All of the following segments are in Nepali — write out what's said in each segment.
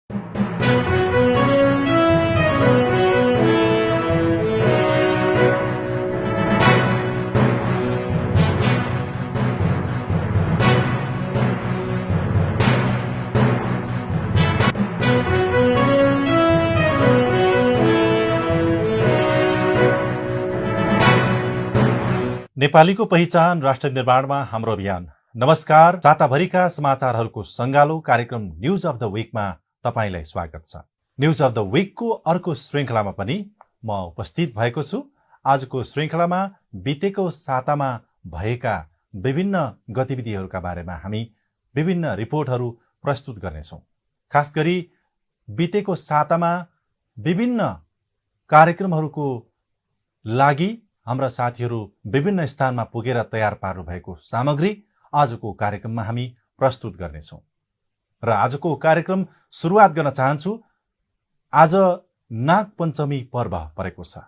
नेपालीको पहिचान राष्ट्र निर्माणमा हाम्रो अभियान। नमस्कार, साताभरिका समाचारहरूको सङ्गालो कार्यक्रम न्युज अफ द विकमा तपाईलाई स्वागत छ। न्युज अफ द विकको अर्को श्रृङ्खलामा पनि म उपस्थित भएको छु। आजको श्रृङ्खलामा बितेको सातामा भएका विभिन्न गतिविधिहरूका बारेमा हामी विभिन्न रिपोर्टहरू प्रस्तुत गर्नेछौँ। खास गरी बितेको सातामा विभिन्न कार्यक्रमहरूको लागि हाम्रा साथीहरू विभिन्न स्थानमा पुगेर तयार पार्नु भएको सामग्री आजको कार्यक्रममा हामी प्रस्तुत गर्नेछौँ। र आजको कार्यक्रम सुरुवात गर्न चाहन्छु। आज नागपञ्चमी पर्व परेको छ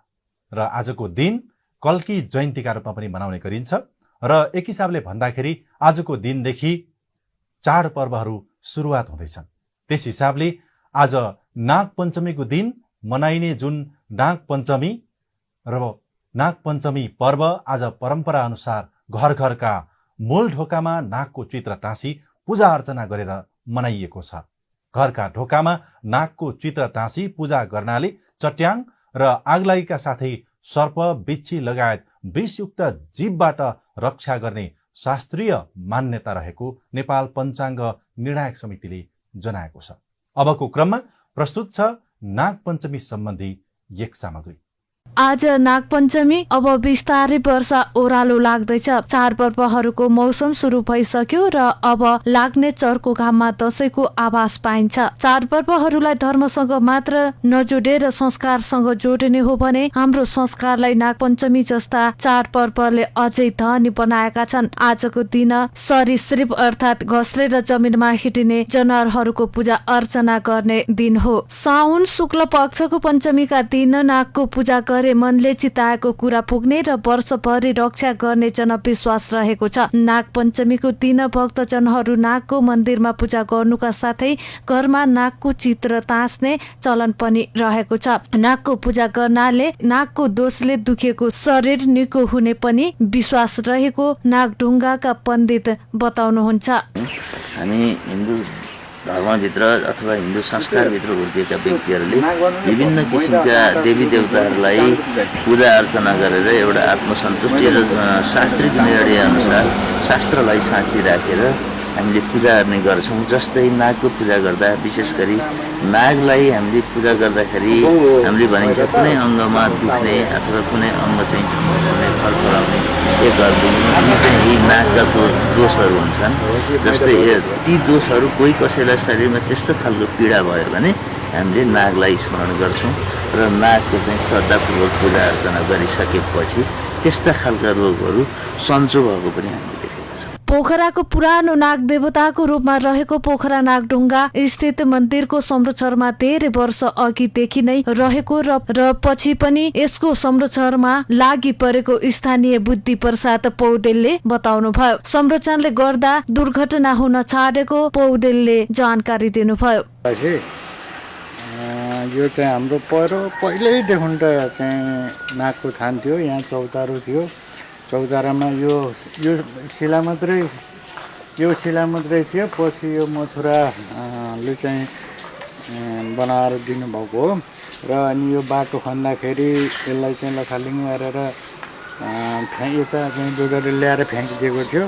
र आजको दिन कल्की जयन्तीका रूपमा पनि मनाउने गरिन्छ। र एक हिसाबले भन्दाखेरि आजको दिनदेखि चाडपर्वहरू सुरुवात हुँदैछन्। त्यस हिसाबले आज नागपञ्चमीको दिन मनाइने जुन नागपञ्चमी र नागपञ्चमी पर्व आज परम्परा अनुसार घर घरका मूल ढोकामा नागको चित्र टाँसी पूजा अर्चना गरेर मनाइएको छ। घरका ढोकामा नागको चित्र टाँसी पूजा गर्नाले चट्याङ र आगलागीका साथै सर्प, बिच्छी लगायत विषयुक्त जीवबाट रक्षा गर्ने शास्त्रीय मान्यता रहेको नेपाल पञ्चाङ्ग निर्णायक समितिले जनाएको छ। अबको क्रममा प्रस्तुत छ नागपञ्चमी सम्बन्धी एक सामग्री। आज नागपञ्चमी, अब बिस्तारै वर्षा ओह्रालो लाग्दैछ। चाडपर्वहरूको मौसम सुरु भइसक्यो र अब लाग्ने चर्को घाममा दशैंको आभास पाइन्छ। चाडपर्वहरूलाई धर्मसँग मात्र नजोडेर संस्कारसँग जोडिने हो भने हाम्रो संस्कारलाई नागपञ्चमी जस्ता चाडपर्वले अझै धनी बनाएका छन्। आजको दिन सरीसृप अर्थात् घस्रेर जमिनमा हिँड्ने जनावरहरूको पूजा अर्चना गर्ने दिन हो। साउन शुक्ल पक्षको पञ्चमीका दिन नागको पूजा गरे मनले चिताएको कुरा पुग्ने र वर्षभरि रक्षा गर्ने जनविश्वास रहेको छ। नागपञ्चमीको दिन भक्तजनहरू नागको मन्दिरमा पूजा गर्नुका साथै घरमा नागको चित्र तास्ने चलन पनि रहेको छ। नागको पूजा गर्नाले नागको दोषले दुखेको शरीर निको हुने पनि विश्वास रहेको नागढुङ्गाका पण्डित बताउनुहुन्छ। हामी हिन्दू धर्मभित्र अथवा हिन्दू संस्कारभित्र हुर्किएका व्यक्तिहरूले विभिन्न किसिमका देवी देवताहरूलाई पूजा अर्चना गरेर एउटा आत्मसन्तुष्टि र शास्त्रीय निर्णय अनुसार शास्त्रलाई साँची राखेर हामीले पूजा गर्ने गर्छौँ। जस्तै नागको पूजा गर्दा विशेष गरी नागलाई हामीले पूजा गर्दाखेरि हामीले भनिन्छ कुनै अङ्गमा दुख्ने अथवा कुनै अङ्ग चाहिँ झम्झाउने फरफराउने एक यी चाहिँ यी नागका दोषहरू हुन्छन्। जस्तै ती दोषहरू कोही कसैलाई शरीरमा त्यस्तो खालको पीडा भयो भने हामीले नागलाई स्मरण गर्छौँ र नागको चाहिँ श्रद्धापूर्वक पूजा अर्चना गरिसकेपछि त्यस्ता खालका रोगहरू सन्चो भएको पनि हामीले देखेका छौँ। पोखराको पुरानो नाग देवताको रूपमा रहेको पोखरा नागढुङ्गा स्थित मन्दिरको संरक्षणमा धेरै वर्ष अघिदेखि नै रहेको र पछि पनि यसको संरक्षणमा लागि परेको स्थानीय बुद्धि प्रसाद पौडेलले बताउनुभयो। संरक्षणले गर्दा दुर्घटना हुन छाडेको पौडेलले जानकारी दिनुभयो। यो चाहिँ हाम्रो पहिल्यैदेखि त चाहिँ नागको थान थियो। यहाँ चौतारो थियो। चौतारामा यो शिला मात्रै थियो। पछि यो मथुराले चाहिँ बनाएर दिनुभएको हो र अनि यो बाटो खन्दाखेरि यसलाई चाहिँ लथालिङ गरेर यता चाहिँ दोदरले ल्याएर फ्याँकिदिएको थियो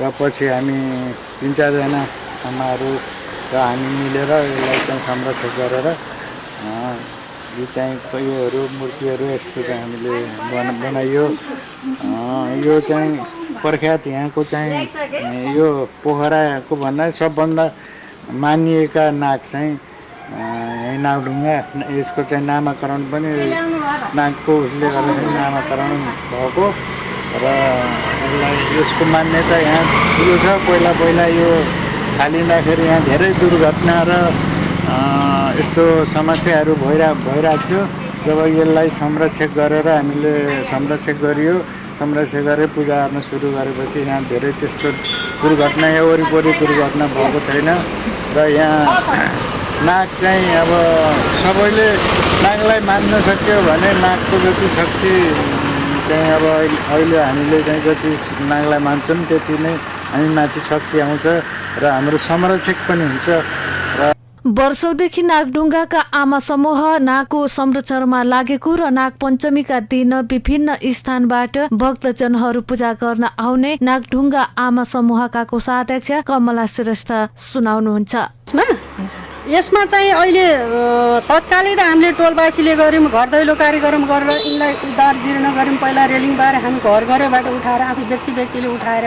र पछि हामी 3-4 जना आमाहरू र हामी मिलेर यसलाई चाहिँ संरक्षण गरेर यो चाहिँ योहरू मूर्तिहरू यस्तो चाहिँ हामीले बनाइयो। यो चाहिँ प्रख्यात यहाँको चाहिँ यो पोखराको भन्दा सबभन्दा मानिएका नाग चाहिँ यही नागढुङ्गा। यसको चाहिँ नामाकरण पनि नागको उसले गर्दाखेरि नामाकरण भएको र यसको मान्यता यहाँ ठुलो छ। पहिला यो थालिँदाखेरि यहाँ धेरै दुर्घटना र यस्तो समस्याहरू भइरहेको थियो। जब यसलाई संरक्षण गरेर हामीले संरक्षण गरेर पूजा गर्न सुरु गरेपछि यहाँ धेरै त्यस्तो दुर्घटना या वरिपरि दुर्घटना भएको छैन र यहाँ नाक चाहिँ अब सबैले नाकलाई मान्न सक्यो भने नाकको जति शक्ति चाहिँ अब अहिले हामीले चाहिँ जति नाकलाई मान्छौँ त्यति नै हामी माथि शक्ति आउँछ र हाम्रो संरक्षक पनि हुन्छ। वर्षौंदेखि नागढुङ्गाका आमा समूह नागको संरक्षणमा लागेको र नागपञ्चमीका दिन विभिन्न स्थानबाट भक्तजनहरू पूजा गर्न आउने नागढुङ्गा आमा समूहका कोषाध्यक्ष कमला श्रेष्ठ सुनाउनुहुन्छ। यसमा चाहिँ अहिले तत्कालै त हामीले टोलवासीले गऱ्यौँ, घर दैलो कार्यक्रम गरेर यिनलाई उद्धार जीर्ण गऱ्यौँ। पहिला रेलिङ बार हामी घर घरबाट उठाएर आफू व्यक्तिले उठाएर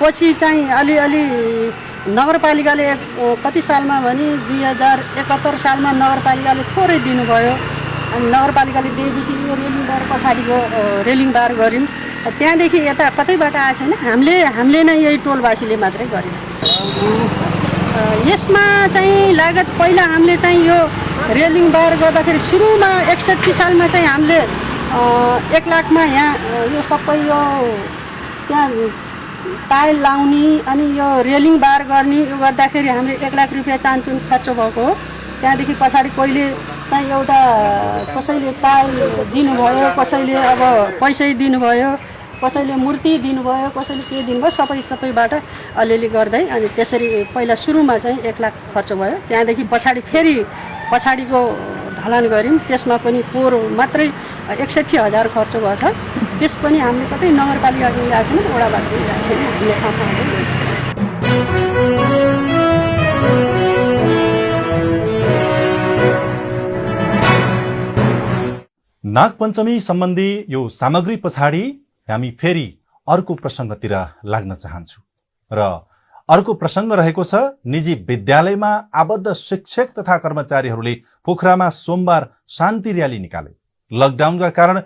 पछि चाहिँ अलिअलि नगरपालिकाले कति सालमा भने 2071 सालमा नगरपालिकाले थोरै दिनुभयो। अनि नगरपालिकाले दिएपछि यो रेलिङ बार पछाडिको रेलिङ बार गऱ्यौँ। त्यहाँदेखि यता कतैबाट आएको छैन, हामीले नै यही टोलवासीले मात्रै गरेको छ। यसमा चाहिँ लागत पहिला हामीले चाहिँ यो रेलिङ बार गर्दाखेरि सुरुमा 61 सालमा चाहिँ हामीले 1 लाखमा यहाँ यो सबै यो त्यहाँ टाइल लाउने अनि यो रेलिङ बार गर्ने यो गर्दाखेरि हामीले 1 लाख रुपियाँ चान्चुन खर्च भएको हो। त्यहाँदेखि पछाडि कहिले चाहिँ एउटा कसैले टाइल दिनुभयो, कसैले अब पैसै दिनुभयो, कसैले मूर्ति दिनुभयो, कसैले के दिनुभयो, सबैबाट अलिअलि गर्दै अनि त्यसरी पहिला सुरुमा चाहिँ 1 लाख खर्च भयो। त्यहाँदेखि पछाडि फेरि पछाडिको ढलान गऱ्यौँ, त्यसमा पनि पोहोर मात्रै 61,000 खर्च भएछ। त्यस पनि हामीले कतै नगरपालिकाले ल्याएको छैन, वडाबाट ल्याएको छैन, हामीले आफूले ल्याएको छ। नागपञ्चमी सम्बन्धी यो सामग्री पछाडि हामी फेरि अर्को प्रसङ्गतिर लाग्न चाहन्छु र अर्को प्रसङ्ग रहेको छ निजी विद्यालयमा आबद्ध शिक्षक तथा कर्मचारीहरूले पोखरामा सोमबार शान्ति र्याली निकाले। लकडाउनका कारण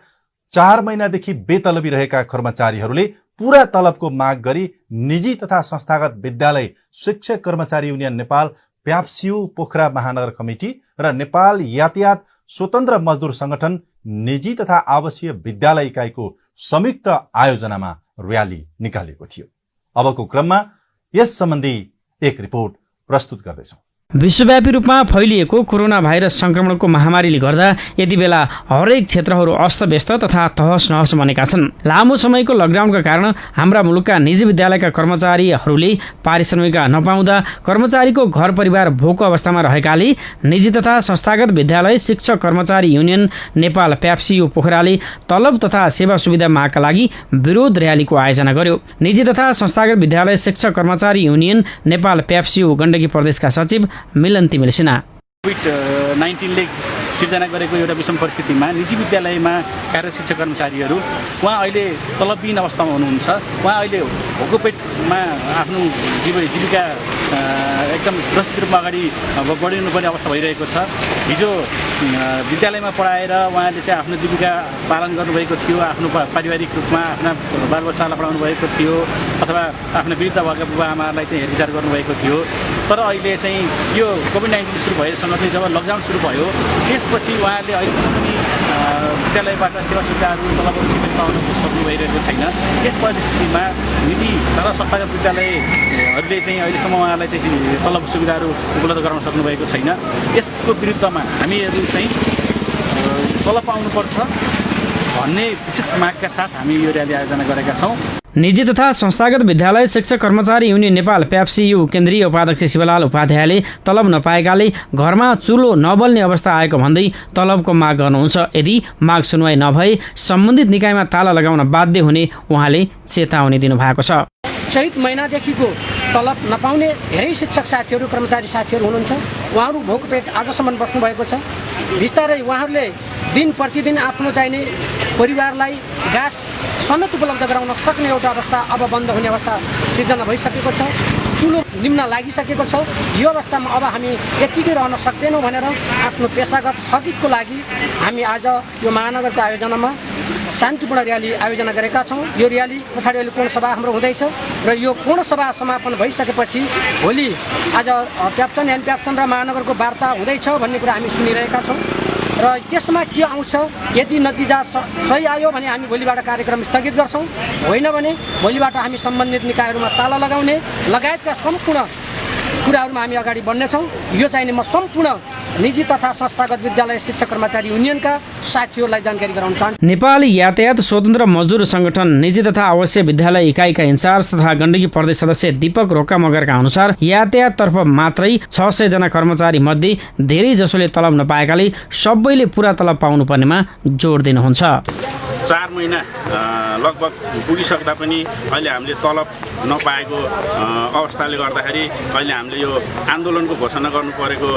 4 महिनादेखि बेतलबी रहेका कर्मचारीहरूले पूरा तलबको माग गरी निजी तथा संस्थागत विद्यालय शिक्षक कर्मचारी युनियन नेपाल प्याप्सियु पोखरा महानगर कमिटी र नेपाल यातायात स्वतन्त्र मजदुर संगठन निजी तथा आवासीय विद्यालय इकाइको संयुक्त आयोजनामा र्याली निकालेको थियो। अबको क्रममा यस सम्बन्धी एक रिपोर्ट प्रस्तुत गर्दैछौँ। विश्वव्यापी रूपमा फैलिएको कोरोना भाइरस संक्रमणको महामारीले गर्दा यति बेला हरेक क्षेत्रहरू अस्तव्यस्त तथा तहस नहस बनेका छन्। लामो समयको लकडाउनका कारण हाम्रा मुलुकका निजी विद्यालयका कर्मचारीहरूले पारिश्रमिक नपाउँदा कर्मचारीको घर परिवार भोको अवस्थामा रहेकाले निजी तथा संस्थागत विद्यालय शिक्षक कर्मचारी युनियन नेपाल प्याप्सियु पोखराले तलब तथा सेवा सुविधा मागका लागि विरोध र्यालीको आयोजना गर्यो। निजी तथा संस्थागत विद्यालय शिक्षक कर्मचारी युनियन नेपाल प्याप्सियु गण्डकी प्रदेशका सचिव मिलन तिमिल सिन्हा कोभिड-19ले सिर्जना गरेको एउटा विषम परिस्थितिमा निजी विद्यालयमा कार्यरत शिक्षक कर्मचारीहरू उहाँ अहिले तलबविहीन अवस्थामा हुनुहुन्छ। उहाँ अहिले भोकोपेटमा आफ्नो जीविका एकदम सुरक्षित रूपमा अगाडि बढिनुपर्ने अवस्था भइरहेको छ। हिजो विद्यालयमा पढाएर उहाँले चाहिँ आफ्नो जीविका पालन गर्नुभएको थियो, आफ्नो पारिवारिक रूपमा आफ्ना बालबच्चालाई पढाउनु भएको थियो अथवा आफ्नो वृद्ध भएका बुबा आमाहरूलाई चाहिँ हेरविचार गर्नुभएको थियो। तर अहिले चाहिँ यो कोभिड-19 सुरु भएसँग चाहिँ जब लकडाउन सुरु भयो त्यसपछि उहाँहरूले अहिलेसम्म पनि विद्यालयबाट सेवा सुविधाहरू तलबहरू पाउनु सक्नु भइरहेको छैन। यस परिस्थितिमा निजी तथा संस्थागत विद्यालयहरूले चाहिँ अहिलेसम्म उहाँहरूलाई चाहिँ तलब सुविधाहरू उपलब्ध गराउन सक्नुभएको छैन। यसको विरुद्धमा हामीहरू चाहिँ तलब पाउनुपर्छ भन्ने विशेष मागका साथ हामी यो र्याली आयोजना गरेका छौँ। निजी तथा संस्थागत विद्यालय शिक्षक कर्मचारी युनियन नेपाल प्याप्सियु केन्द्रीय उपाध्यक्ष शिवलाल उपाध्यायले तलब नपाएकाले घरमा चुलो नबल्ने अवस्था आएको भन्दै तलबको माग गर्नुहुन्छ। यदि माग सुनवाई नभए सम्बन्धित निकायमा ताला लगाउन बाध्य हुने उहाँले चेतावनी दिनुभएको छ। चैत महिनादेखिको तलब नपाउने धेरै शिक्षक साथीहरू कर्मचारी साथीहरू हुनुहुन्छ। उहाँहरू भोकपेट आजसम्म बस्नुभएको छ। बिस्तारै उहाँहरूले दिन प्रतिदिन आफ्नो चाहिने परिवारलाई घाँस समेत उपलब्ध गराउन सक्ने एउटा अवस्था अब बन्द हुने अवस्था सिर्जना भइसकेको छ। चुलो निम्न लागिसकेको छ। यो अवस्थामा अब हामी यत्तिकै रहन सक्दैनौँ भनेर आफ्नो पेसागत हकितको लागि हामी आज यो महानगरको आयोजनामा शान्तिपूर्ण र्याली आयोजना गरेका छौँ। यो र्याली पछाडि अहिले पूर्ण सभा हाम्रो हुँदैछ र यो पूर्ण सभा समापन भइसकेपछि भोलि आज प्याप्सन एन्ड प्याप्सन र महानगरको वार्ता हुँदैछ भन्ने कुरा हामी सुनिरहेका छौँ र त्यसमा के आउँछ, यदि नतिजा सही आयो भने हामी भोलिबाट कार्यक्रम स्थगित गर्छौँ, होइन भने भोलिबाट हामी सम्बन्धित निकायहरूमा ताला लगाउने लगायतका सम्पूर्ण कुराहरूमा हामी अगाडि बढ्नेछौँ। यो चाहिँ नि म सम्पूर्ण निजी तथा संस्थागत विद्यालय शिक्षक कर्मचारी युनियनका साथीहरूलाई जानकारी गराउन चाहन्छु। नेपाल यातायात स्वतन्त्र मजदुर संगठन निजी तथा आवासीय विद्यालय इकाइका इन्चार्ज तथा गण्डकी प्रदेश सदस्य दीपक रोका मगरका अनुसार यातायाततर्फ मात्रै 600 जना कर्मचारी मध्ये धेरै जसोले तलब नपाएकाले सबैले पूरा तलब पाउनुपर्नेमा जोड दिनुहुन्छ। 4 महिना लगभग पुगिसक्दा पनि अहिले हामीले तलब नपाएको अवस्थाले गर्दाखेरि अहिले हामीले यो आन्दोलनको घोषणा गर्नु परेको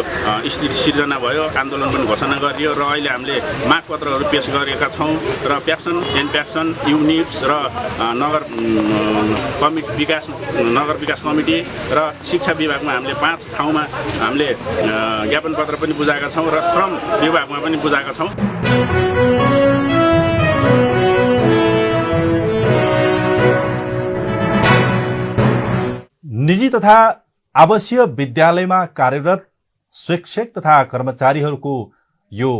स्थिति सिर्जना भयो। आन्दोलन पनि घोषणा गरियो र अहिले हामीले मागपत्रहरू पेश गरेका छौँ र प्याप्सन एनप्याप्सन युनिप्स र नगर विकास कमिटी र शिक्षा विभागमा हामीले 5 ठाउँमा हामीले ज्ञापन पत्र पनि बुझाएका छौँ र श्रम विभागमा पनि बुझाएका छौँ। निजी तथा आवासीय विद्यालयमा कार्यरत शिक्षक तथा कर्मचारीहरूको यो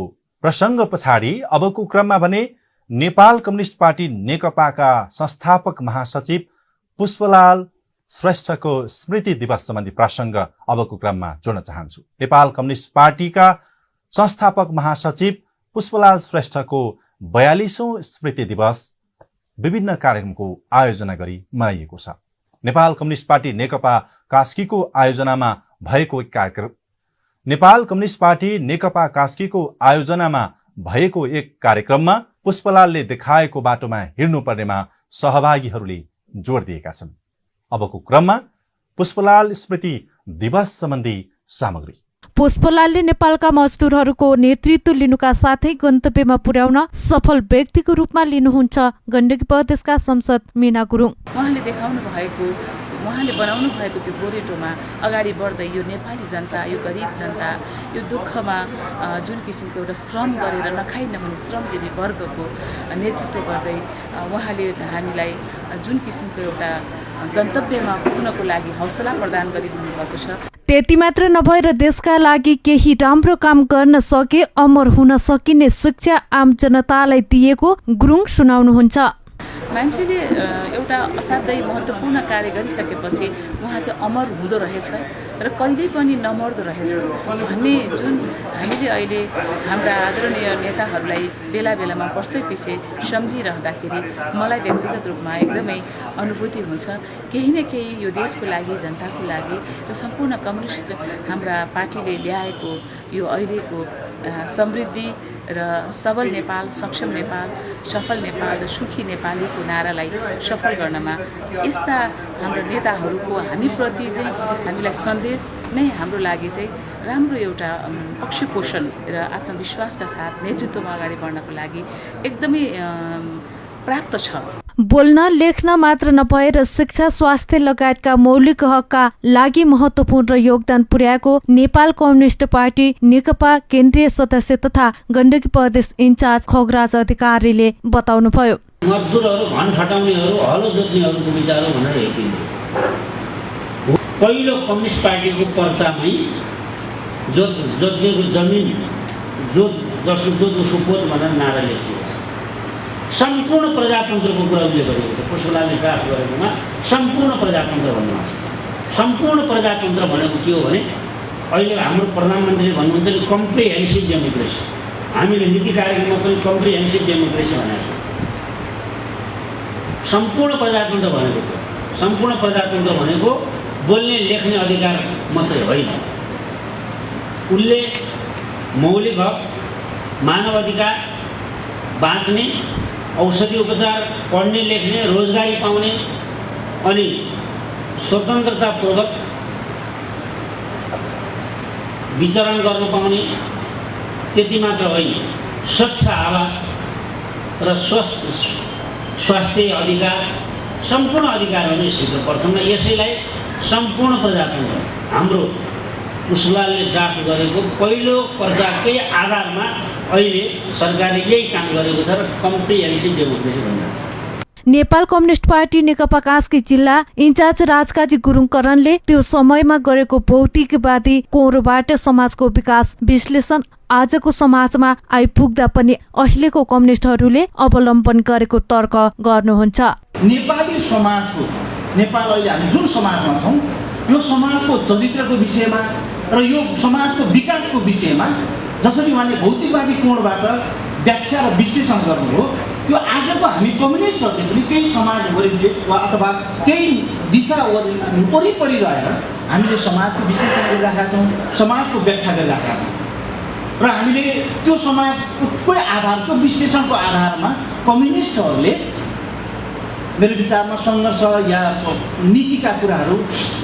प्रसङ्ग पछाडि अबको क्रममा भने नेपाल कम्युनिस्ट पार्टी नेकपाका संस्थापक महासचिव पुष्पलाल श्रेष्ठको स्मृति दिवस सम्बन्धी प्रसङ्ग अबको क्रममा जोड्न चाहन्छु। नेपाल कम्युनिस्ट पार्टीका संस्थापक महासचिव पुष्पलाल श्रेष्ठको 42औं स्मृति दिवस विभिन्न कार्यक्रमको आयोजना गरी मनाइएको छ। नेपाल कम्युनिस्ट पार्टी नेकपा कास्कीको आयोजनामा भएको एक कार्यक्रम नेपाल कम्युनिस्ट पार्टी नेकपा कास्कीको आयोजनामा भएको एक कार्यक्रममा पुष्पलालले देखाएको बाटोमा हिँड्नुपर्नेमा सहभागीहरूले जोड दिएका छन्। अबको क्रममा पुष्पलाल स्मृति दिवस सम्बन्धी सामग्री। पुष्पलालले नेपालका मजदुरहरूको नेतृत्व लिनुका साथै गन्तव्यमा पुर्याउन सफल व्यक्तिको रूपमा लिनुहुन्छ गण्डकी प्रदेशका सांसद मीना गुरुङ। उहाँले बनाउनु भएको त्यो गोरेटोमा अगाडि बढ्दै यो नेपाली जनता, यो गरिब जनता, यो दुःखमा जुन किसिमको एउटा श्रम गरेर नखाइ नहुने श्रमजीवी वर्गको नेतृत्व गर्दै उहाँले हामीलाई जुन किसिमको एउटा गन्तव्यमा पुग्नको लागि हौसला प्रदान गरिदिनु भएको छ। त्यति मात्र नभएर देशका लागि केही राम्रो काम गर्न सके अमर हुन सकिने शिक्षा आम जनतालाई दिएको गुरुङ सुनाउनुहुन्छ। मान्छेले एउटा असाध्यै महत्त्वपूर्ण कार्य गरिसकेपछि उहाँ चाहिँ अमर हुँदो रहेछ र कहिल्यै पनि नमर्दो रहेछ भन्ने जुन हामीले अहिले हाम्रा आदरणीय नेताहरूलाई बेला बेलामा वर्षैपछि सम्झिरहँदाखेरि मलाई व्यक्तिगत रूपमा एकदमै अनुभूति हुन्छ। केही न केही यो देशको लागि, जनताको लागि र सम्पूर्ण कम्युनिस्ट हाम्रा पार्टीले ल्याएको यो अहिलेको समृद्धि र सबल नेपाल, सक्षम नेपाल, सफल नेपाल र सुखी नेपालीको नारालाई सफल गर्नमा यस्ता हाम्रा नेताहरूको हामीप्रति चाहिँ हामीलाई सन्देश नै हाम्रो लागि चाहिँ राम्रो एउटा पक्षपोषण र आत्मविश्वासका साथ नेतृत्वमा अगाडि बढ्नको लागि एकदमै प्राप्त छ। बोल्न लेख्न मात्र नभएर शिक्षा, स्वास्थ्य लगायतका मौलिक हकका लागि महत्त्वपूर्ण योगदान पुर्याएको नेपाल कम्युनिस्ट पार्टी नेकपा केन्द्रीय सदस्य तथा गण्डकी प्रदेश इन्चार्ज खगराज अधिकारीले बताउनुभयो। मजदुरहरू, घन खटाउनेहरू, हलो जोत्नेहरूको विचार हो भनेर हेरिदिनु। पहिलो कम्युनिस्ट पार्टीको पर्चामै जोत्नेको जमिन जसको जोत उसको पोत भनेर नारा लेखिएको छ। सम्पूर्ण प्रजातन्त्रको कुरा उल्लेख गरेको छ। पुष्पलालले ड्राफ्ट गरेकोमा सम्पूर्ण प्रजातन्त्र भन्नुहुन्छ। सम्पूर्ण प्रजातन्त्र भनेको के हो भने अहिले हाम्रो प्रधानमन्त्रीले भन्नुहुन्छ कि कम्प्रिहेन्सिभ डेमोक्रेसी। हामीले नीति कार्यक्रममा पनि कम्प्रिहेन्सिभ डेमोक्रेसी भनेको छ। सम्पूर्ण प्रजातन्त्र भनेको थियो। सम्पूर्ण प्रजातन्त्र भनेको बोल्ने लेख्ने अधिकार मात्रै होइन, उसले मौलिक हक, मानव अधिकार, बाँच्ने, औषधि उपचार, पढ्ने लेख्ने, रोजगारी पाउने अनि स्वतन्त्रतापूर्वक विचरण गर्न पाउने, त्यति मात्र होइन स्वच्छ हावा र स्वास्थ्य अधिकार, सम्पूर्ण अधिकारहरू यसभित्र पर्छन्। यसैलाई सम्पूर्ण प्रजातन्त्र हाम्रो पुष्पलालले ड्राफ्ट गरेको पहिलो पर्चाकै आधारमा अहिले सरकारले यही काम गरेको छ र कम्प्रिहेन्सिभ डेमोक्रेसी भनिन्छ। नेपाल कम्युनिस्ट पार्टी नेकपा कास्की जिल्ला इन्चार्ज राजकाजी गुरुङकरणले त्यो समयमा गरेको भौतिकवादी कोरोबाट समाजको विकास विश्लेषण आजको समाजमा आइपुग्दा पनि अहिलेको कम्युनिस्टहरूले अवलम्बन गरेको तर्क गर्नुहुन्छ। नेपाली समाजको, नेपाल अहिले हामी जुन समाजमा छौँ यो समाजको चरित्रको विषयमा र यो समाजको विकासको विषयमा जसरी उहाँले भौतिकवादी कोणबाट व्याख्या र विश्लेषण गर्नुभयो, त्यो आजको हामी कम्युनिस्टहरूले पनि त्यही समाज ओरिएन्टेड वा अथवा त्यही दिशा वरिपरि रहेर हामीले समाजको विश्लेषण गरिरहेका छौँ, समाजको व्याख्या गरिरहेका छौँ र हामीले त्यो समाजकै आधार, त्यो विश्लेषणको आधारमा कम्युनिस्टहरूले मेरो विचारमा सङ्घर्ष या नीतिका कुराहरू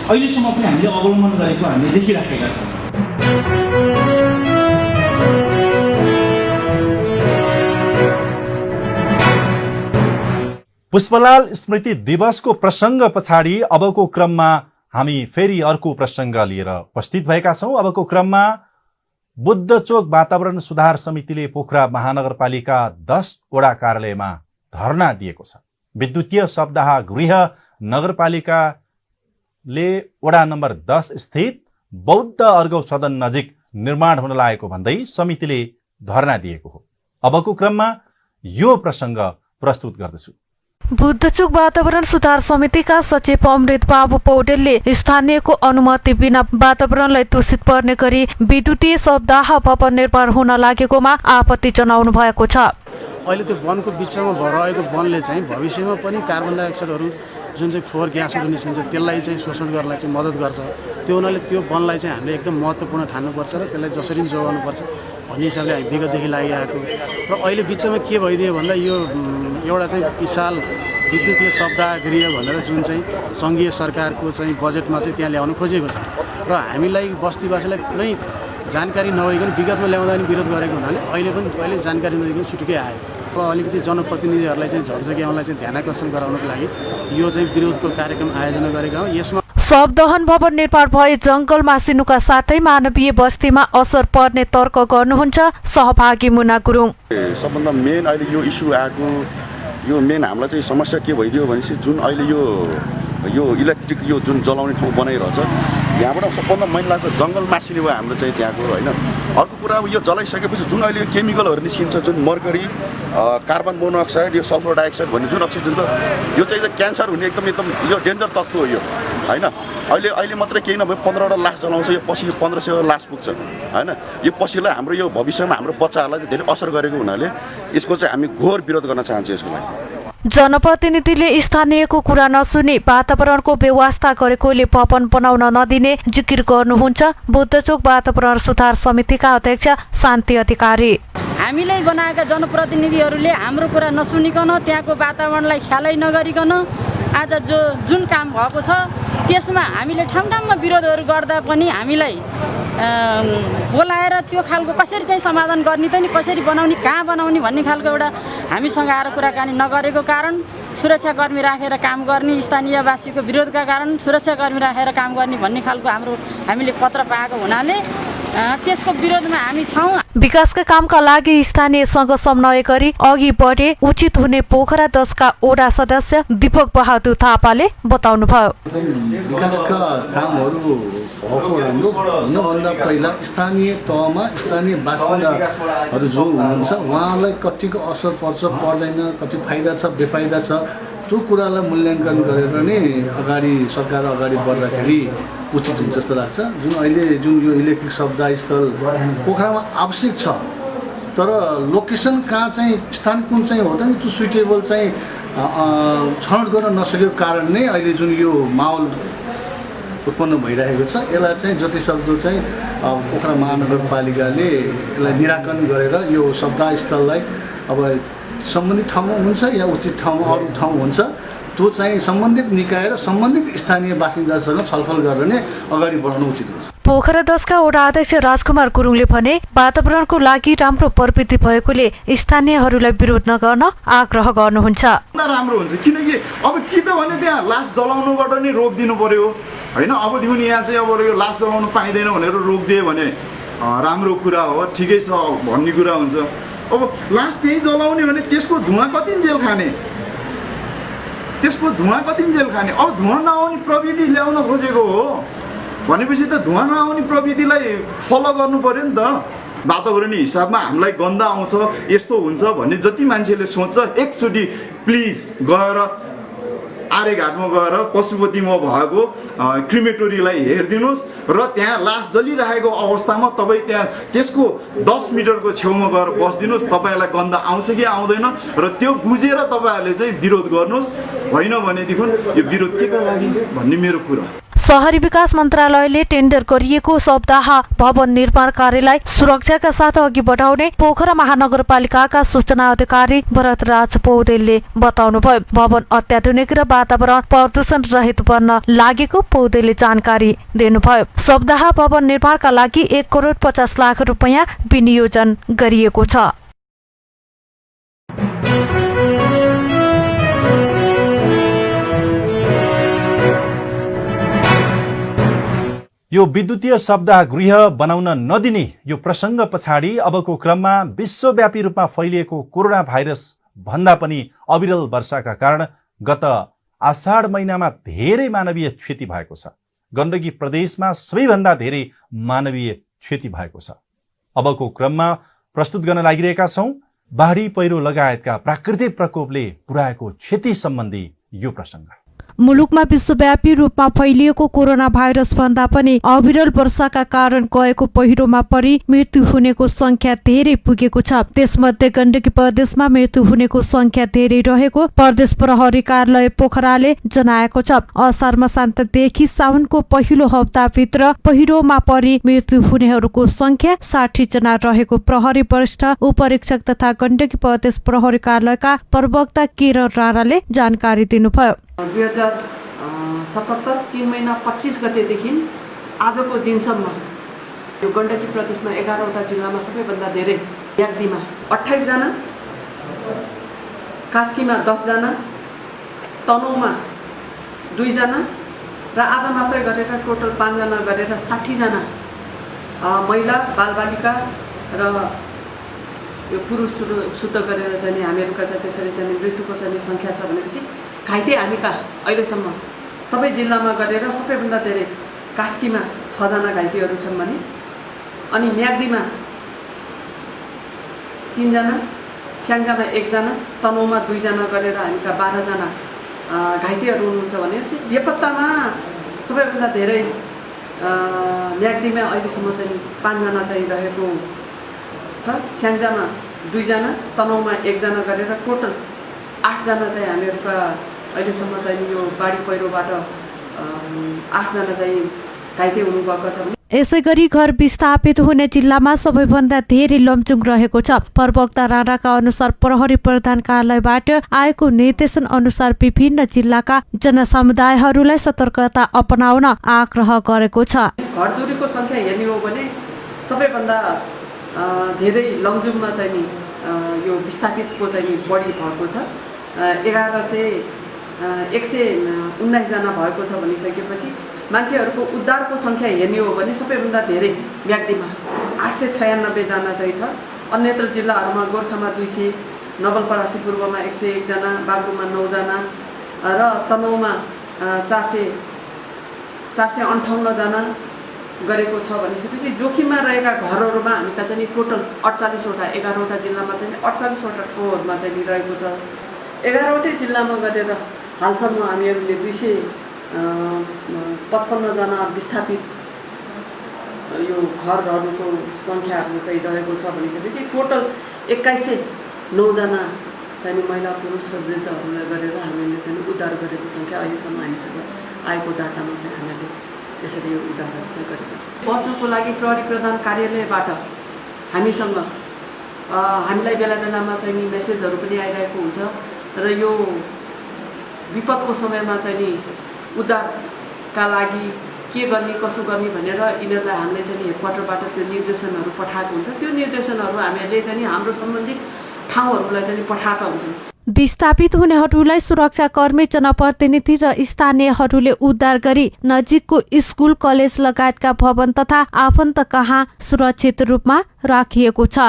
अहिलेसम्म पनि हामीले अवलम्बन गरेको हामीले देखिराखेका छौँ। पुष्पलाल स्मृति दिवसको प्रसङ्ग पछाडि अबको क्रममा हामी फेरि अर्को प्रसङ्ग लिएर उपस्थित भएका छौँ। अबको क्रममा बुद्धचोक वातावरण सुधार समितिले पोखरा महानगरपालिका 10 वडा कार्यालयमा धरना दिएको छ। विद्युतीय शवदाह गृह नगरपालिकाले वडा नम्बर 10 स्थित बौद्ध अर्गौं सदन नजिक निर्माण हुन लागेको भन्दै समितिले धरना दिएको हो। अबको क्रममा यो प्रसङ्ग प्रस्तुत गर्दछु। बुद्धचोक वातावरण सुधार समितिका सचिव अमृत बाबु पौडेलले स्थानीयको अनुमति बिना वातावरणलाई दूषित पर्ने गरी विद्युतीय शवदाह भवन निर्माण हुन लागेकोमा आपत्ति जनाउनु भएको छ। अहिले त्यो वनको बिचमा रहेको वनले चाहिँ भविष्यमा पनि कार्बन डाइअक्साइडहरू जुन चाहिँ फोहोर ग्यासहरू निस्किन्छ त्यसलाई चाहिँ शोषण गर्नलाई चाहिँ मद्दत गर्छ। त्यो हुनाले त्यो वनलाई चाहिँ हामीले एकदम महत्त्वपूर्ण ठान्नुपर्छ र त्यसलाई जसरी पनि जोगाउनुपर्छ भन्ने हिसाबले हामी विगतदेखि लागिआएको र अहिले बिचमा के भइदियो भन्दा यो एउटा चाहिँ विशाल विद्युतीय शवदाह गृह भनेर जुन चाहिँ सङ्घीय सरकारको चाहिँ बजेटमा चाहिँ त्यहाँ ल्याउनु खोजेको छ र हामीलाई बस्तीवासीलाई कुनै जानकारी नभइकन विगतमा ल्याउँदा पनि विरोध गरेको हुनाले अहिले जानकारी नदिकन छुटुकै आयो। अलिकति जनप्रतिनिधिहरूलाई चाहिँ झर्झक्याउनलाई चाहिँ ध्यान आकर्षण गराउनको लागि यो चाहिँ विरोधको कार्यक्रम आयोजना गरेका हौँ। यसमा शवदहन भवन निर्माण भए जङ्गल मासिनुका साथै मानवीय बस्तीमा असर पर्ने तर्क गर्नुहुन्छ सहभागी मुना गुरुङ। सबभन्दा मेन अहिले यो इस्यु आएको यो मेन हामीलाई चाहिँ समस्या के भइदियो भनेपछि जुन अहिले यो इलेक्ट्रिक यो जुन जलाउने ठाउँ बनाइरहेछ यहाँबाट सबभन्दा मैलाको जङ्गल मासिने भयो हाम्रो चाहिँ त्यहाँको होइन। अर्को कुरा अब यो जलाइसकेपछि जुन अहिले यो केमिकलहरू निस्किन्छ जुन मर्करी कार्बन मोनोअक्साइड यो सल्फर डाइअक्साइड भन्ने जुन अक्सिजन छ यो चाहिँ क्यान्सर हुने एकदम यो डेन्जर तत्त्व हो यो होइन। अहिले मात्रै केही नभए 15वटा लास जलाउँछ, यो पछि 1500 लास पुग्छ होइन। यो पछिलाई हाम्रो यो भविष्यमा हाम्रो बच्चाहरूलाई धेरै असर गरेको हुनाले यसको चाहिँ हामी घोर विरोध गर्न चाहन्छौँ। यसको लागि जनप्रतिनिधिले स्थानीयको कुरा नसुनी वातावरणको व्यवस्था गरेकोले भवन बनाउन नदिने जिकिर गर्नुहुन्छ बुद्धचोक वातावरण सुधार समितिका अध्यक्ष शान्ति अधिकारी। हामीलाई बनाएका जनप्रतिनिधिहरूले हाम्रो कुरा नसुनिकन त्यहाँको वातावरणलाई ख्यालै नगरिकन आज जुन काम भएको छ त्यसमा हामीले ठाउँमा विरोधहरू गर्दा पनि हामीलाई बोलाएर त्यो खालको कसरी चाहिँ समाधान गर्ने त नि कसरी बनाउने कहाँ बनाउने भन्ने खालको एउटा हामीसँग आएर कुराकानी नगरेको कारण सुरक्षाकर्मी राखेर काम गर्ने स्थानीयवासीको विरोधका कारण सुरक्षाकर्मी राखेर काम गर्ने भन्ने खालको हामीले पत्र पाएको हुनाले त्यसको विरोधमा हामी छौँ। विकासका कामका लागि स्थानीयसँग समन्वय गरी अघि बढे उचित हुने पोखरा 10 का ओडा सदस्य दीपक बहादुर थापाले बताउनुभयो। विकासका कामहरू भएको राम्रो हुनुभन्दा पहिला स्थानीय तहमा स्थानीय बासिन्दाहरू जो हुनुहुन्छ उहाँलाई कतिको असर पर्छ पर्दैन, कति फाइदा छ बेफाइदा छ त्यो कुरालाई मूल्याङ्कन गरेर नै सरकार अगाडि बढ्दाखेरि उचित हुन्छ जस्तो लाग्छ। जुन यो इलेक्ट्रिक शवदाह स्थल पोखरामा आवश्यक छ तर लोकेसन कहाँ चाहिँ स्थान कुन चाहिँ हो त नि त्यो सुइटेबल चाहिँ छनौट गर्न नसकेको कारण नै अहिले जुन यो माहौल उत्पन्न भइरहेको छ यसलाई चाहिँ जतिसक्दो चाहिँ पोखरा महानगरपालिकाले यसलाई निराकरण गरेर यो शवदाह स्थललाई अब सम्बन्धित ठाउँमा हुन्छ या उचित ठाउँमा अरू ठाउँ हुन्छ त्यो चाहिँ सम्बन्धित निकाय र सम्बन्धित स्थानीय बासिन्दासँग छलफल गरेर नै अगाडि बढाउनु उचित हुन्छ। पोखरा 10 का वडा अध्यक्ष राजकुमार गुरुङले भने वातावरणको लागि राम्रो प्रवृत्ति भएकोले स्थानीयहरूलाई विरोध नगर्न आग्रह गर्नुहुन्छ। राम्रो हुन्छ किनकि अब कि त भने त्यहाँ लास जलाउनुबाट नै रोकिदिनु पर्यो होइन। अबदेखि यहाँ चाहिँ अब यो लास जलाउन पाइँदैन भनेर रोकिदियो भने राम्रो कुरा हो, ठिकै छ भन्ने कुरा हुन्छ। अब लास त्यहीँ जलाउने भने त्यसको धुवाँ कति जेल खाने, अब धुवाँ नआउने प्रविधि ल्याउन खोजेको हो भनेपछि त धुवाँ नआउने प्रविधिलाई फलो गर्नु पर्यो नि त। वातावरणीय हिसाबमा हामीलाई गन्ध आउँछ यस्तो हुन्छ भन्ने जति मान्छेले सोच्छ एकचोटि प्लिज गएर आर्यघाटमा गएर पशुपतिमा भएको क्रिमेटोरीलाई हेरिदिनुहोस् र त्यहाँ लास जलिरहेको अवस्थामा तपाईँ त्यहाँ त्यसको 10 मिटरको छेउमा गएर बसिदिनुहोस्। तपाईँलाई गन्ध आउँछ कि आउँदैन र त्यो बुझेर तपाईँहरूले चाहिँ विरोध गर्नुहोस्, होइन भनेदेखि यो विरोध के का लागि भन्ने मेरो कुरा। शहरी विकास मन्त्रालयले टेन्डर गरिएको सप्ताह भवन निर्माण कार्यलाई सुरक्षाका साथ अघि बढाउने पोखरा महानगरपालिकाका सूचना अधिकारी भरतराज पौडेलले बताउनुभयो। भवन अत्याधुनिक र वातावरण प्रदूषण रहित बन्न लागेको पौडेलले जानकारी दिनुभयो। सप्ताह भवन निर्माणका लागि 1,50,00,000 रुपियाँ विनियोजन गरिएको छ। यो विद्युतीय सप्ताह गृह बनाउन नदिने यो प्रसङ्ग पछाडि अबको क्रममा विश्वव्यापी रूपमा फैलिएको कोरोना भाइरस भन्दा पनि अविरल वर्षाका कारण गत आषाढ महिनामा धेरै मानवीय क्षति भएको छ। गण्डकी प्रदेशमा सबैभन्दा धेरै मानवीय क्षति भएको छ। अबको क्रममा प्रस्तुत गर्न लागिरहेका छौं बाढी पहिरो लगायतका प्राकृतिक प्रकोपले पुर्याएको क्षति सम्बन्धी यो प्रसङ्ग। मुलुकमा विश्वव्यापी रूपमा फैलिएको कोरोना भाइरस भन्दा पनि अविरल वर्षाका कारण गएको पहिरोमा परि मृत्यु हुनेको संख्या धेरै पुगेको छ। त्यसमध्ये गण्डकी प्रदेशमा मृत्यु हुनेको संख्या धेरै रहेको प्रदेश प्रहरी कार्यालय पोखराले जनाएको छ। असार मसान्तदेखि साउनको पहिलो हप्ताभित्र पहिरोमा परि मृत्यु हुनेहरूको संख्या 60 जना रहेको प्रहरी वरिष्ठ उपरीक्षक तथा गण्डकी प्रदेश प्रहरी कार्यालयका प्रवक्ता किरण राणाले जानकारी दिनुभयो। 2077 3 महिना 25 गतेदेखि आजको दिनसम्म यो गण्डकी प्रदेशमा 11वटा जिल्लामा सबैभन्दा धेरै याक्दीमा 28 जना, कास्कीमा 10 जना, तनहुँमा 2 जना र आज मात्रै गरेर टोटल 5 जना गरेर 60 जना महिला बालबालिका र यो पुरुष शुद्ध गरेर चाहिँ हामीहरूका चाहिँ त्यसरी चाहिँ मृत्युको चाहिँ संख्या छ भनेपछि घाइते हामीका अहिलेसम्म सबै जिल्लामा गरेर सबैभन्दा धेरै कास्कीमा 6 जना घाइतेहरू छन् भने अनि म्याग्दीमा 3 जना, स्याङ्जामा 1 जना, तनहुँमा 2 जना गरेर हामीका 12 जना घाइतेहरू हुनुहुन्छ भनेपछि बेपत्तामा सबैभन्दा धेरै म्याग्दीमा अहिलेसम्म चाहिँ 5 जना चाहिँ रहेको छ, स्याङ्जामा 2 जना, तनहुँमा 1 जना गरेर टोटल 8 जना चाहिँ हामीहरूका अहिलेसम्म चाहिँ यो बाढी पहिरोबाट 8 जना चाहिँ घाइते हुनुभएको छ। यसैगरी घर विस्थापित हुने जिल्लामा सबैभन्दा धेरै लमजुङ रहेको छ। प्रवक्ता राणाका अनुसार प्रहरी प्रधान कार्यालयबाट आएको निर्देशन अनुसार विभिन्न जिल्लाका जनसमुदायहरूलाई सतर्कता अपनाउन आग्रह गरेको छ। घरधुरीको संख्या हेर्ने हो भने सबैभन्दा धेरै लमजुङमा चाहिँ यो विस्थापितको चाहिँ बढी भएको छ। 119 जना भएको छ भनिसकेपछि मान्छेहरूको उद्धारको संख्या हेर्ने हो भने सबैभन्दा धेरै म्याग्दीमा 896 जना चाहिँ छ। अन्यत्र जिल्लाहरूमा गोर्खामा 200, नवलपरासी पूर्वमा 101 जना, बागलुङमा 9 जना र तनहुँमा 458 जना गरेको छ भनिसकेपछि जोखिममा रहेका घरहरूमा हामीका चाहिँ टोटल 48वटा 11वटा जिल्लामा चाहिँ 48वटा ठाउँहरूमा चाहिँ रहेको छ। 11वटै जिल्लामा गरेर हालसम्म हामीहरूले 255 जना विस्थापित यो घरहरूको सङ्ख्याहरू चाहिँ रहेको छ भनिसकेपछि टोटल 2109 जना चाहिँ महिला पुरुष र वृद्धहरूलाई गरेर हामीले चाहिँ उद्धार गरेको सङ्ख्या अहिलेसम्म हामीसँग आएको डाटामा चाहिँ हामीले यसरी यो उद्धारहरू चाहिँ गरेको छ। बस्नुको लागि प्रहरी प्रधान कार्यालयबाट हामीसँग हामीलाई बेला बेलामा चाहिँ मेसेजहरू पनि आइरहेको हुन्छ र यो विपदको समयमा चाहिँ नि उद्धारका लागि के गर्ने कसो गर्ने भनेर यिनीहरूलाई हामीले चाहिँ हेडक्वार्टरबाट त्यो निर्देशनहरू पठाएको हुन्छ। त्यो निर्देशनहरू हामीले चाहिँ हाम्रो सम्बन्धित ठाउँहरूलाई चाहिँ पठाएका हुन्छौँ। विस्थापित हुनेहरूलाई सुरक्षाकर्मी, जनप्रतिनिधि र स्थानीयहरूले उद्धार गरी नजिकको स्कुल, कलेज लगायतका भवन तथा आफन्त कहाँ सुरक्षित रूपमा राखिएको छ।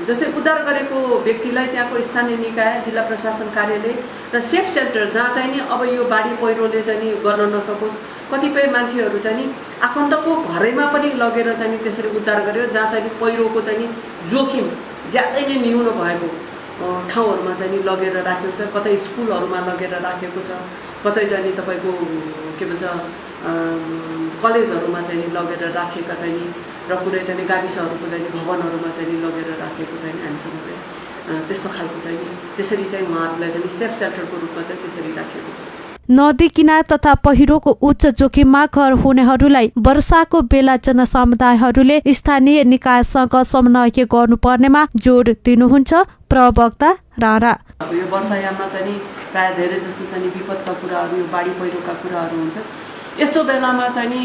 जस्तै उद्धार गरेको व्यक्तिलाई त्यहाँको स्थानीय निकाय, जिल्ला प्रशासन कार्यालय र सेफ सेन्टर जहाँ चाहिँ नि अब यो बाढी पहिरोले चाहिँ नि गर्न नसकोस्, कतिपय मान्छेहरू चाहिँ नि आफन्तको घरैमा पनि लगेर चाहिँ नि त्यसरी उद्धार गरेर जहाँ चाहिँ नि पहिरोको चाहिँ नि जोखिम ज्यादै नै न्यून भएको ठाउँहरूमा चाहिँ नि लगेर राखेको छ। कतै स्कुलहरूमा लगेर राखेको छ, कतै चाहिँ नि तपाईँको के भन्छ कलेजहरूमा चाहिँ नि लगेर राखेका चाहिँ नि र कुनै चाहिँ नि गाविसहरूको चाहिँ नि भवनहरूमा चाहिँ नि लगेर राखेको चाहिँ नि हामीसँग चाहिँ त्यस्तो खालको चाहिँ नि त्यसरी चाहिँ उहाँहरूलाई चाहिँ सेफ सेल्टरको रूपमा चाहिँ त्यसरी राखिएको छ। नदी किनार तथा पहिरोको उच्च जोखिममा घर हुनेहरूलाई वर्षाको बेला जनसमुदायहरूले स्थानीय निकायसँग समन्वय गर्नुपर्नेमा जोड दिनुहुन्छ प्रवक्ता राणा। यो वर्षायाममा चाहिँ नि प्रायः धेरै जस्तो चाहिँ नि विपदका कुराहरू, यो बाढी पहिरोका कुराहरू हुन्छ। यस्तो बेलामा चाहिँ नि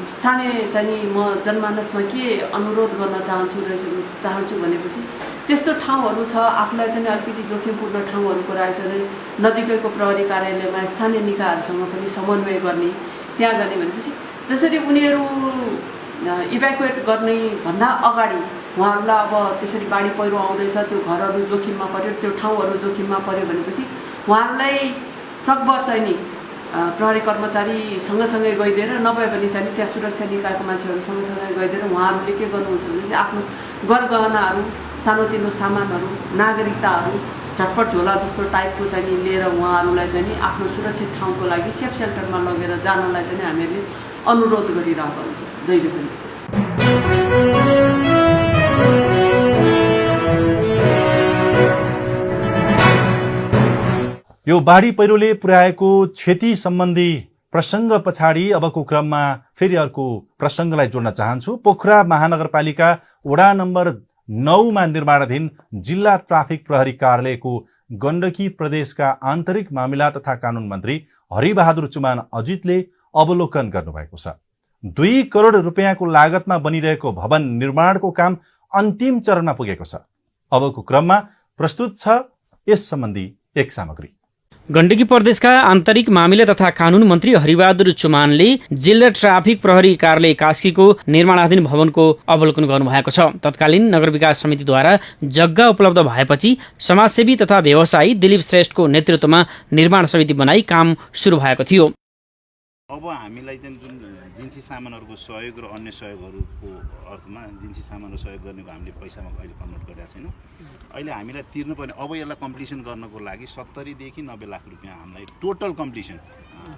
स्थानीय चाहिँ नि म जनमानसमा के अनुरोध गर्न चाहन्छु भनेपछि त्यस्तो ठाउँहरू छ आफूलाई चाहिँ अलिकति जोखिमपूर्ण ठाउँहरूको रहेछ भने नजिकैको प्रहरी कार्यालयमा स्थानीय निकायहरूसँग पनि समन्वय गर्ने, त्यहाँ गर्ने भनेपछि जसरी उनीहरू इभ्याकुएट गर्ने भन्दा अगाडि उहाँहरूलाई अब त्यसरी बाढी पहिरो आउँदैछ, त्यो घरहरू जोखिममा पर्यो, त्यो ठाउँहरू जोखिममा पर्यो भनेपछि उहाँहरूलाई सकभर चाहिँ नि प्रहरी कर्मचारी सँगसँगै गइदिएर नभए पनि चाहिँ त्यहाँ सुरक्षा निकायको मान्छेहरू सँगसँगै गइदिएर उहाँहरूले के गर्नुहुन्छ भनेपछि आफ्नो गरगहनाहरू, सानोतिनो सामानहरू, नागरिकताहरू झटपट झोला जस्तो टाइपको चाहिँ लिएर उहाँहरूलाई चाहिँ आफ्नो सुरक्षित ठाउँको लागि सेफ सेल्टरमा लगेर जानलाई चाहिँ हामीहरूले अनुरोध गरिरहेका हुन्छौँ जहिले पनि। यो बाढी पहिरोले पुर्याएको क्षति सम्बन्धी प्रसङ्ग पछाडि अबको क्रममा फेरि अर्को प्रसङ्गलाई जोड्न चाहन्छु। पोखरा महानगरपालिका वडा नम्बर 9 मा निर्माणाधीन जिल्ला ट्राफिक प्रहरी कार्यालयको गण्डकी प्रदेशका आन्तरिक मामिला तथा कानून मन्त्री हरिबहादुर चुमान अजितले अवलोकन गर्नुभएको छ। 2 करोड रुपियाँको लागतमा बनिरहेको भवन निर्माणको काम अन्तिम चरणमा पुगेको छ। अबको क्रममा प्रस्तुत छ यस सम्बन्धी एक सामग्री। गण्डकी प्रदेशका आन्तरिक मामिला तथा कानून मन्त्री हरिबहादुर चुमानले जिल्ला ट्राफिक प्रहरी कार्यालय कास्कीको निर्माणाधीन भवनको अवलोकन गर्नुभएको छ। तत्कालीन नगर विकास समितिद्वारा जग्गा उपलब्ध भएपछि समाजसेवी तथा व्यवसायी दिलीप श्रेष्ठको नेतृत्वमा निर्माण समिति बनाई काम सुरु भएको थियो। अब हामीलाई चाहिँ जुन जिन्सी सामानहरूको सहयोग र अन्य सहयोगहरूको अर्थमा जिन्सी सामानहरू सहयोग गर्नेको हामीले पैसामा अहिले कन्भर्ट गरेका छैनौँ। अहिले हामीलाई तिर्नुपर्ने अब यसलाई कम्प्लिसन गर्नको लागि 70 देखि 90 लाख रुपियाँ हामीलाई टोटल कम्प्लिसन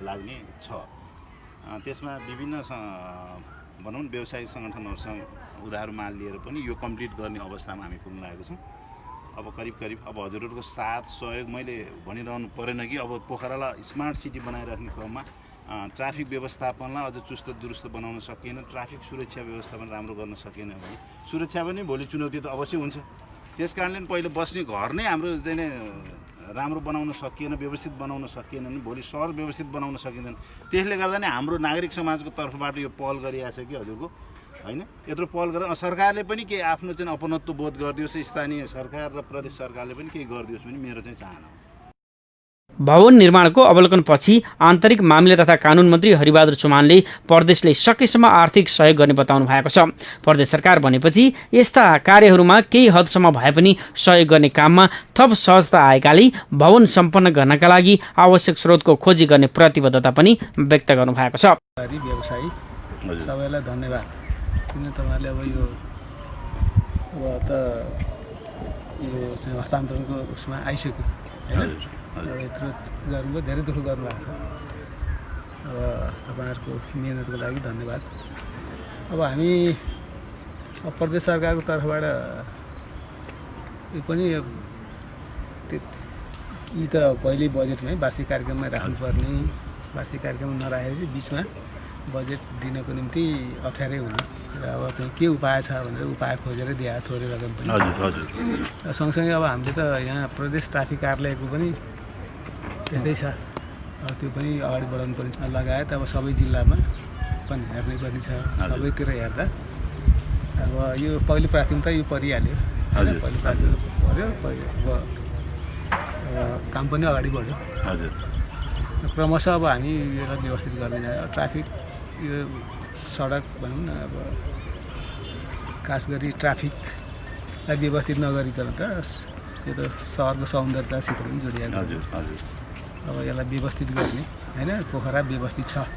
लाग्ने छ। त्यसमा विभिन्न भनौँ व्यावसायिक सङ्गठनहरूसँग उधारो माल लिएर पनि यो कम्प्लिट गर्ने अवस्थामा हामी पुग्न लागेको छौँ। अब करिब अब हजुरहरूको साथ सहयोग मैले भनिरहनु परेन कि अब पोखरालाई स्मार्ट सिटी बनाइराख्ने क्रममा ट्राफिक व्यवस्थापनलाई अझ चुस्त दुरुस्त बनाउन सकिएन, ट्राफिक सुरक्षा व्यवस्थापन राम्रो गर्न सकिएन भने सुरक्षा पनि भोलि चुनौती त अवश्य हुन्छ। त्यस कारणले पहिले बस्ने घर नै हाम्रो चाहिँ राम्रो बनाउन सकिएन, व्यवस्थित बनाउन सकिएन भने भोलि सहर व्यवस्थित बनाउन सकिँदैन। त्यसले गर्दा नै हाम्रो नागरिक समाजको तर्फबाट यो पहल गरिएको छ कि हजुरको होइन यत्रो पहल गरेर सरकारले पनि केही आफ्नो चाहिँ अपनत्व बोध गरिदियोस्, स्थानीय सरकार र प्रदेश सरकारले पनि केही गरिदियोस् भने मेरो चाहिँ चाहना हो। भवन निर्माणको अवलोकनपछि आन्तरिक मामिला तथा कानून मन्त्री हरिबहादुर चुमानले प्रदेशले सकेसम्म आर्थिक सहयोग गर्ने बताउनु भएको छ। प्रदेश सरकार भनेपछि यस्ता कार्यहरूमा केही हदसम्म भए पनि सहयोग गर्ने काममा थप सहजता आएकाले भवन सम्पन्न गर्नका लागि आवश्यक स्रोतको खोजी गर्ने प्रतिबद्धता पनि व्यक्त गर्नु भएको छ। व्यवसायी सबैलाई धन्यवाद, किन तपाईँहरूले अब यो हस्तान्तरणको उसमा आइसक्यो होइन, यत्रो गर्नुभयो, धेरै दुःख गर्नुभएको छ। अब तपाईँहरूको मिहिनेतको लागि धन्यवाद। अब हामी प्रदेश सरकारको तर्फबाट यो पनि यी त पहिल्यै बजेटमै वार्षिक कार्यक्रममा राख्नुपर्ने, वार्षिक कार्यक्रम नराखेपछि बिचमा बजेट दिनको निम्ति अप्ठ्यारै हुने र अब चाहिँ के उपाय छ भनेर उपाय खोजेर दिए थोरै रकम पनि। र सँगसँगै अब हामीले त यहाँ प्रदेश ट्राफिक कार्यालयको पनि त्यस्तै छ, अब त्यो पनि अगाडि बढाउनु पर्ने छ। लगायत अब सबै जिल्लामा पनि हेर्नै पर्ने छ। सबैतिर हेर्दा अब यो पहिलो प्राथमिकता यो परिहाल्यो, पहिलो प्राथमिकता पऱ्यो, अब काम पनि अगाडि बढ्यो। हजुर क्रमशः अब हामी यसलाई व्यवस्थित गर्दै जान्छ। ट्राफिक यो सडक भनौँ न, अब खास गरी ट्राफिकलाई व्यवस्थित नगरिकन त यो त सहरको सौन्दर्यतासित पनि जोडिएको। अब यसलाई व्यवस्थित गर्ने होइन, पोखरा व्यवस्थित छ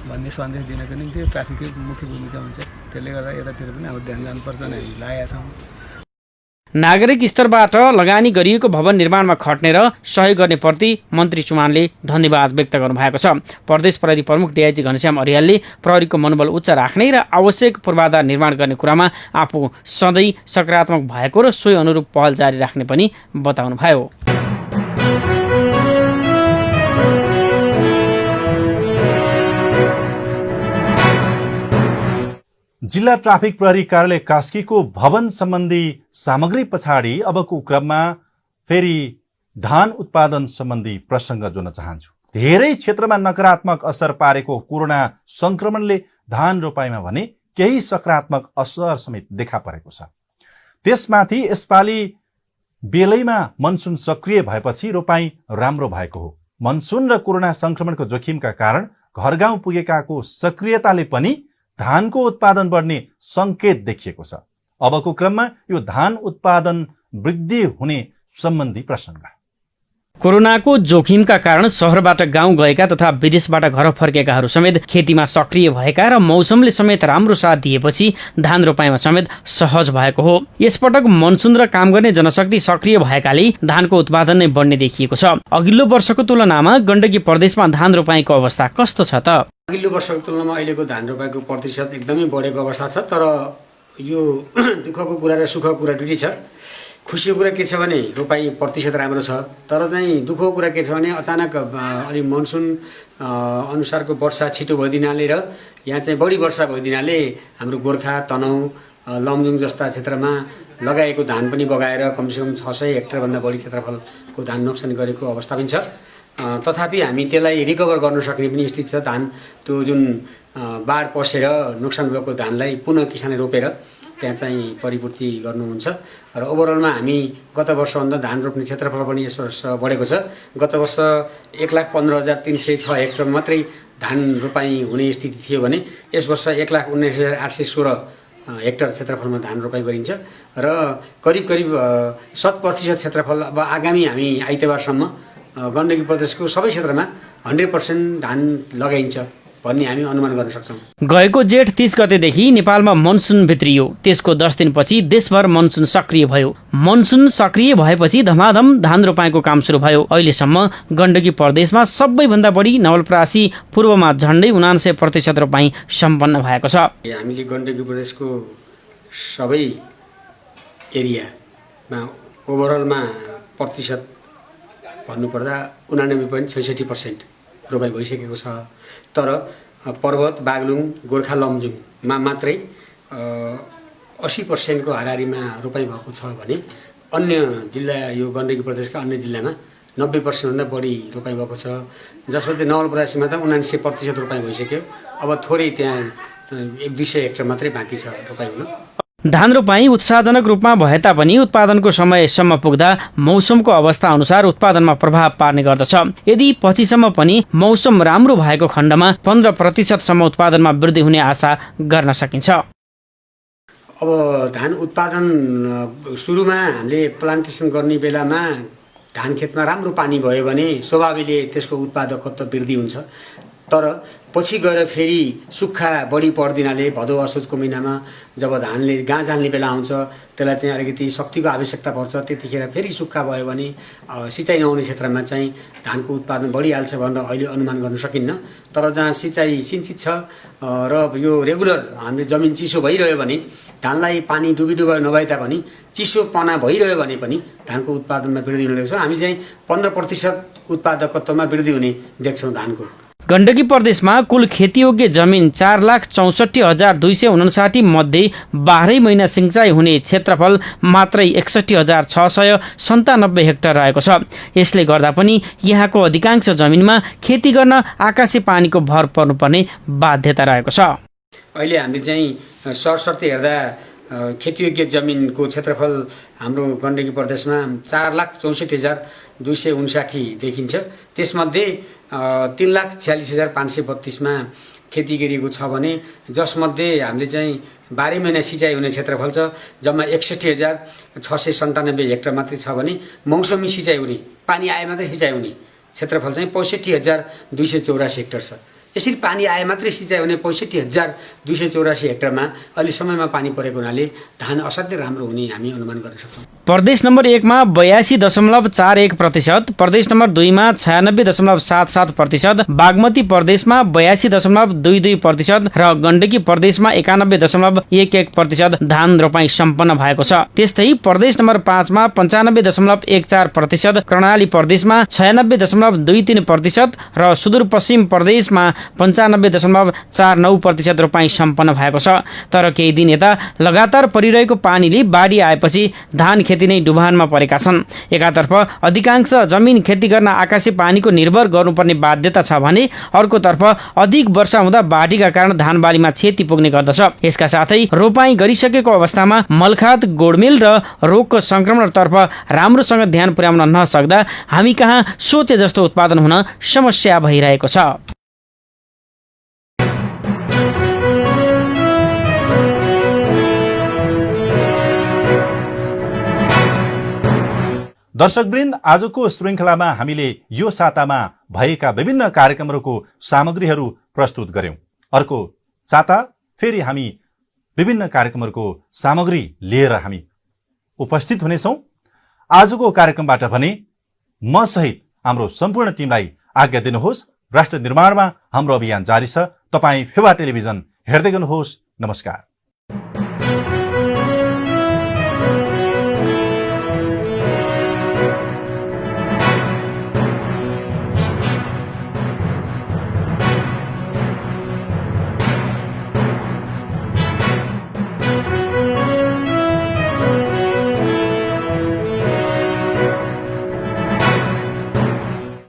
भन्ने सन्देश दिनको निम्ति ट्राफिकै मुख्य भूमिका हुन्छ। त्यसले गर्दा यतातिर पनि अब ध्यान जानुपर्छ नै लागेका छौँ। नागरिक स्तरबाट लगानी गरिएको भवन निर्माणमा खट्ने र सहयोग गर्ने प्रति मन्त्री चुमानले धन्यवाद व्यक्त गर्नुभएको छ। प्रदेश प्रहरी प्रमुख डीआईजी घनश्याम अर्यालले प्रहरीको मनोबल उच्च राख्ने र आवश्यक पूर्वाधार निर्माण गर्ने कुरामा आफू सधैँ सकारात्मक भएको र सोही अनुरूप पहल जारी राख्ने पनि बताउनुभयो। जिल्ला ट्राफिक प्रहरी कार्यालय कास्कीको भवन सम्बन्धी सामग्री पछाडि अबको क्रममा फेरि धान उत्पादन सम्बन्धी प्रसङ्ग जोड्न चाहन्छु। धेरै क्षेत्रमा नकारात्मक असर पारेको कोरोना संक्रमणले धान रोपाइमा भने केही सकारात्मक असर समेत देखा परेको छ। त्यसमाथि यसपालि बेलैमा मनसुन सक्रिय भएपछि रोपाई राम्रो भएको हो। मनसुन र कोरोना संक्रमणको जोखिमका कारण घर गाउँ पुगेकाको सक्रियताले पनि धानको उत्पादन बढ्ने संकेत देखिएको छ। अबको क्रममा यो धान उत्पादन वृद्धि हुने सम्बन्धी प्रसङ्ग। कोरोनाको जोखिमका कारण शहरबाट गाउँ गएका तथा विदेशबाट घर फर्केकाहरू समेत खेतीमा सक्रिय भएका र मौसमले समेत राम्रो साथ दिएपछि धान रोपाइमा समेत सहज भएको हो। यसपटक मनसुन र काम गर्ने जनशक्ति सक्रिय भएकाले धानको उत्पादन नै बढ्ने देखिएको छ। अघिल्लो वर्षको तुलनामा गण्डकी प्रदेशमा धान रोपाइको अवस्था कस्तो छ त? अघिल्लो वर्षको तुलनामा अहिलेको धान रोपाइको प्रतिशत एकदमै बढेको अवस्था छ। तर यो दुःखको कुरा र सुखको कुरा दुईटै छ। खुसीको कुरा के छ भने रोपाई प्रतिशत राम्रो छ, तर चाहिँ दुःखको कुरा के छ भने अचानक अलि मनसुन अनुसारको वर्षा छिटो भइदिनाले र यहाँ चाहिँ बढी वर्षा भइदिनाले हाम्रो गोर्खा, तनहुँ, लमजुङ जस्ता क्षेत्रमा लगाएको धान पनि बगाएर कमसेकम 600 हेक्टरभन्दा बढी क्षेत्रफलको धान नोक्सान गरेको अवस्था पनि छ। तथापि हामी त्यसलाई रिकभर गर्न सक्ने पनि स्थिति छ। धान त्यो जुन बाढ पसेर नोक्सान भएको धानलाई पुनः किसानले रोपेर त्यहाँ चाहिँ परिपूर्ति गर्नुहुन्छ र ओभरअलमा हामी गत वर्षभन्दा धान रोप्ने क्षेत्रफल पनि यस वर्ष बढेको छ। गत वर्ष 1,15,306 हेक्टर मात्रै धान रोपाई हुने स्थिति थियो भने यस वर्ष 1,19,816 हेक्टर क्षेत्रफलमा धान रोपाई गरिन्छ र करिब 7% क्षेत्रफल अब आगामी हामी आइतबारसम्म गण्डकी प्रदेशको सबै क्षेत्रमा 100% धान लगाइन्छ भन्ने हामी अनुमान गर्न सक्छौँ। गएको जेठ 30 गतेदेखि नेपालमा मनसुन भित्रियो। त्यसको 10 दिनपछि देशभर मनसुन सक्रिय भयो। मनसुन सक्रिय भएपछि धमाधम धान रोपाइको काम सुरु भयो। अहिलेसम्म गण्डकी प्रदेशमा सबैभन्दा बढी नवलपरासी पूर्वमा झण्डै 79% रोपाई सम्पन्न भएको छ। हामीले गण्डकी प्रदेशको सबै एरियामा ओभरअलमा प्रतिशत भन्नुपर्दा 99.66% रोपाई भइसकेको छ। तर पर्वत, बागलुङ, गोर्खा, लमजुङमा मात्रै 80% को हाराहारीमा रोपाई भएको छ भने अन्य जिल्ला यो गण्डकी प्रदेशका अन्य जिल्लामा 90% भन्दा बढी रोपाई भएको छ। जसमध्ये नवलपरासीमा त 79% रोपाई भइसक्यो। अब थोरै त्यहाँ 100-200 हेक्टर मात्रै बाँकी छ रोपाई हुन। धान रोपाई उत्साहजनक रूपमा भए तापनि उत्पादनको समयसम्म पुग्दा मौसमको अवस्था अनुसार उत्पादनमा प्रभाव पार्ने गर्दछ। यदि पछिसम्म पनि मौसम राम्रो भएको खण्डमा 15% सम्म उत्पादनमा वृद्धि हुने आशा गर्न सकिन्छ। अब धान उत्पादन सुरुमा हामीले प्लान्टेसन गर्ने बेलामा धान खेतमा राम्रो पानी भयो भने स्वाभाविकले त्यसको उत्पादकत्व वृद्धि हुन्छ। तर पछि गएर फेरि सुक्खा बढी पर्दिनाले भदौ असोजको महिनामा जब धानले गाँज हाल्ने बेला आउँछ त्यसलाई चाहिँ अलिकति शक्तिको आवश्यकता पर्छ। त्यतिखेर फेरि सुक्खा भयो भने सिँचाइ नहुने क्षेत्रमा चाहिँ धानको उत्पादन बढिहाल्छ भनेर अहिले अनुमान गर्न सकिन्न। तर जहाँ सिँचाइ सिन्चित छ र यो रेगुलर हामीले जमिन चिसो भइरह्यो भने धानलाई पानी डुबी नभए तापनि चिसोपना भइरह्यो भने पनि धानको उत्पादनमा वृद्धि हुने देख्छौँ। हामी चाहिँ 15% उत्पादकत्वमा वृद्धि हुने देख्छौँ धानको। गण्डकी प्रदेशमा कुल खेतीयोग्य जमिन 4,64,259 मध्ये 12 महिना सिंचाइ हुने क्षेत्रफल मात्रै 61,697 हेक्टर रहेको छ। यसले गर्दा पनि यहाँको अधिकांश जमिनमा खेती गर्न आकाशे पानीको भर पर्नुपर्ने बाध्यता रहेको छ। अहिले हामीले चाहिँ सरसर्ती हेर्दा खेतीयोग्य जमिनको क्षेत्रफल हाम्रो गण्डकी प्रदेशमा 4,64,259 देखिन्छ। त्यसमध्ये 3,46,532 खेती गरिएको छ भने जसमध्ये हामीले चाहिँ 12 महिना सिँचाइ हुने क्षेत्रफल छ जम्मा 61,697 हेक्टर मात्रै छ भने मौसमी सिँचाइ हुने पानी आए मात्रै सिँचाइ हुने क्षेत्रफल चाहिँ 65,284 हेक्टर छ। यसरी पानी आए मात्रै सिँचाइ हुने 65,284 हेक्टरमा अहिले समयमा पानी परेको हुनाले धान असाध्यै राम्रो हुने हामी अनुमान गर्न सक्छौँ। प्रदेश नम्बर 1 मा 82.41%, प्रदेश नम्बर 2 मा 96.77%, बागमती प्रदेशमा 82.22% र गण्डकी प्रदेशमा 91.11% धान रोपाई सम्पन्न भएको छ। त्यस्तै प्रदेश नम्बर 5 मा 95.14%, कर्णाली प्रदेशमा 96.23% र सुदूरपश्चिम प्रदेशमा 95.49% रोपाई सम्पन्न भएको छ। तर केही दिन यता लगातार परिरहेको पानीले बाढी आएपछि धान खेती नै डुबानमा परेका छन्। एकातर्फ अधिकांश जमिन खेती गर्न आकाशे पानीको निर्भर गर्नुपर्ने बाध्यता छ भने अर्कोतर्फ अधिक वर्षा हुँदा बाढीका कारण धान बालीमा क्षति पुग्ने गर्दछ। यसका साथै रोपाई गरिसकेको अवस्थामा मलखात, गोडमेल र रोगको संक्रमणतर्फ राम्रोसँग ध्यान पुर्याउन नसक्दा हामी कहाँ सोचे जस्तो उत्पादन हुन समस्या भइरहेको छ। दर्शकवृन्द, आजको श्रृङ्खलामा हामीले यो सातामा भएका विभिन्न कार्यक्रमहरूको सामग्रीहरू प्रस्तुत गर्यौं। अर्को साता फेरि हामी विभिन्न कार्यक्रमहरूको सामग्री लिएर हामी उपस्थित हुनेछौँ। आजको कार्यक्रमबाट भने म सहित हाम्रो सम्पूर्ण टिमलाई आज्ञा दिनुहोस्। राष्ट्र निर्माणमा हाम्रो अभियान जारी छ। तपाईँ फेवा टेलिभिजन हेर्दै गर्नुहोस्। नमस्कार।